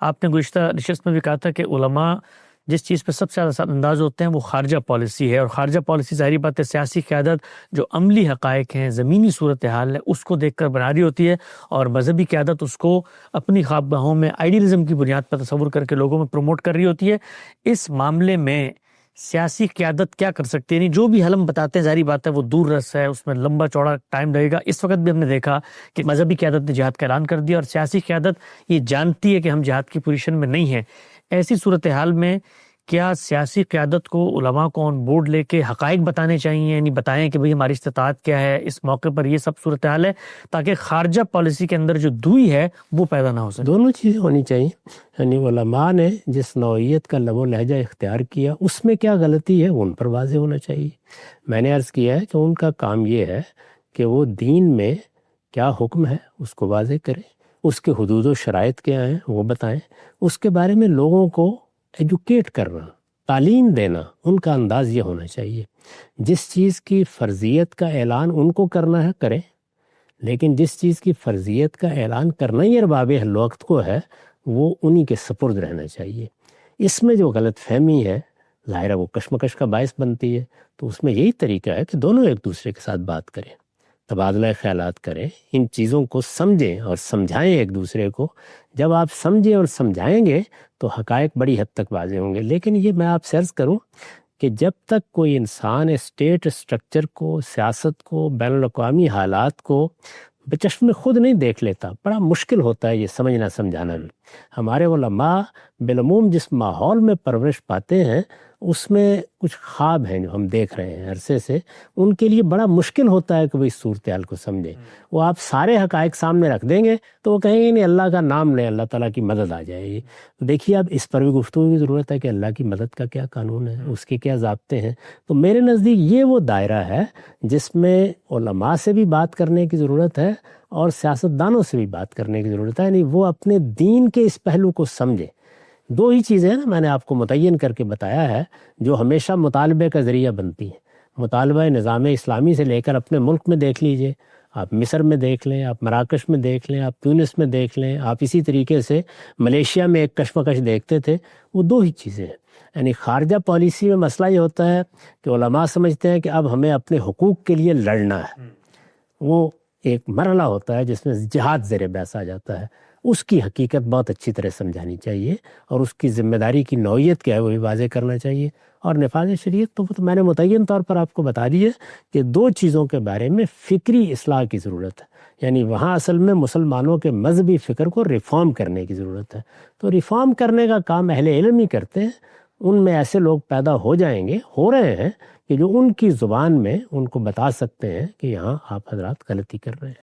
آپ نے گزشتہ نشست میں بھی کہا تھا کہ علماء جس چیز پہ سب سے زیادہ اثر انداز ہوتے ہیں وہ خارجہ پالیسی ہے، اور خارجہ پالیسی ظاہری بات ہے سیاسی قیادت جو عملی حقائق ہیں، زمینی صورتحال ہے، اس کو دیکھ کر بنا رہی ہوتی ہے، اور مذہبی قیادت اس کو اپنی خوابگاہوں میں آئیڈیلزم کی بنیاد پر تصور کر کے لوگوں میں پروموٹ کر رہی ہوتی ہے۔ اس معاملے میں سیاسی قیادت کیا کر سکتی ہے؟ یعنی جو بھی حل ہم بتاتے ہیں ظاہری بات ہے وہ دور رس ہے، اس میں لمبا چوڑا ٹائم لگے گا۔ اس وقت بھی ہم نے دیکھا کہ مذہبی قیادت نے جہاد کا اعلان کر دیا، اور سیاسی قیادت یہ جانتی ہے کہ ہم جہاد کی پوزیشن میں نہیں ہیں۔ ایسی صورتحال میں کیا سیاسی قیادت کو علماء کو آن بورڈ لے کے حقائق بتانے چاہیے، یعنی بتائیں کہ بھئی ہماری استطاعت کیا ہے، اس موقع پر یہ سب صورتحال ہے، تاکہ خارجہ پالیسی کے اندر جو دوئی ہے وہ پیدا نہ ہو سکے؟ دونوں چیزیں ہونی چاہیے۔ یعنی علماء نے جس نوعیت کا لب و لہجہ اختیار کیا اس میں کیا غلطی ہے ان پر واضح ہونا چاہیے۔ میں نے عرض کیا ہے کہ ان کا کام یہ ہے کہ وہ دین میں کیا حکم ہے اس کو واضح کریں، اس کے حدود و شرائط کیا ہیں وہ بتائیں، اس کے بارے میں لوگوں کو ایجوکیٹ کرنا، تعلیم دینا، ان کا انداز یہ ہونا چاہیے۔ جس چیز کی فرضیت کا اعلان ان کو کرنا ہے کریں، لیکن جس چیز کی فرضیت کا اعلان کرنا ہی ارباب اہل وقت کو ہے وہ انہی کے سپرد رہنا چاہیے۔ اس میں جو غلط فہمی ہے ظاہر ہے وہ کشمکش کا باعث بنتی ہے، تو اس میں یہی طریقہ ہے کہ دونوں ایک دوسرے کے ساتھ بات کریں، تبادلہ خیالات کریں، ان چیزوں کو سمجھیں اور سمجھائیں ایک دوسرے کو۔ جب آپ سمجھیں اور سمجھائیں گے تو حقائق بڑی حد تک واضح ہوں گے۔ لیکن یہ میں آپ سے عرض کروں کہ جب تک کوئی انسان اسٹیٹ اسٹرکچر کو، سیاست کو، بین الاقوامی حالات کو بچشم خود نہیں دیکھ لیتا، بڑا مشکل ہوتا ہے یہ سمجھنا سمجھانا بھی۔ ہمارے علماء بالعموم جس ماحول میں پرورش پاتے ہیں اس میں کچھ خواب ہیں جو ہم دیکھ رہے ہیں عرصے سے، ان کے لیے بڑا مشکل ہوتا ہے کہ وہ اس صورتحال کو سمجھیں۔ وہ آپ سارے حقائق سامنے رکھ دیں گے تو وہ کہیں گے نہیں اللہ کا نام لیں، اللہ تعالیٰ کی مدد آ جائے گی۔ دیکھیے اب اس پر بھی گفتگو کی ضرورت ہے کہ اللہ کی مدد کا کیا قانون ہے، اس کے کیا ضابطے ہیں۔ تو میرے نزدیک یہ وہ دائرہ ہے جس میں علماء سے بھی بات کرنے کی ضرورت ہے اور سیاستدانوں سے بھی بات کرنے کی ضرورت ہے، یعنی وہ اپنے دین کے اس پہلو کو سمجھیں۔ دو ہی چیزیں ہیں نا میں نے آپ کو متعین کر کے بتایا ہے جو ہمیشہ مطالبے کا ذریعہ بنتی ہیں۔ مطالبہ نظام اسلامی سے لے کر اپنے ملک میں دیکھ لیجئے، آپ مصر میں دیکھ لیں، آپ مراکش میں دیکھ لیں، آپ تونس میں دیکھ لیں، آپ اسی طریقے سے ملیشیا میں ایک کشمکش دیکھتے تھے، وہ دو ہی چیزیں ہیں۔ یعنی خارجہ پالیسی میں مسئلہ یہ ہوتا ہے کہ علماء سمجھتے ہیں کہ اب ہمیں اپنے حقوق کے لیے لڑنا ہے، وہ ایک مرحلہ ہوتا ہے جس میں جہاد زیر بحث آ جاتا ہے۔ اس کی حقیقت بہت اچھی طرح سمجھانی چاہیے اور اس کی ذمہ داری کی نوعیت کیا ہے وہ بھی واضح کرنا چاہیے۔ اور نفاذ شریعت تو میں نے متعین طور پر آپ کو بتا دی ہے کہ دو چیزوں کے بارے میں فکری اصلاح کی ضرورت ہے، یعنی وہاں اصل میں مسلمانوں کے مذہبی فکر کو ریفارم کرنے کی ضرورت ہے۔ تو ریفارم کرنے کا کام اہل علم ہی کرتے ہیں، ان میں ایسے لوگ پیدا ہو جائیں گے، ہو رہے ہیں، کہ جو ان کی زبان میں ان کو بتا سکتے ہیں کہ یہاں آپ حضرات غلطی کر رہے ہیں۔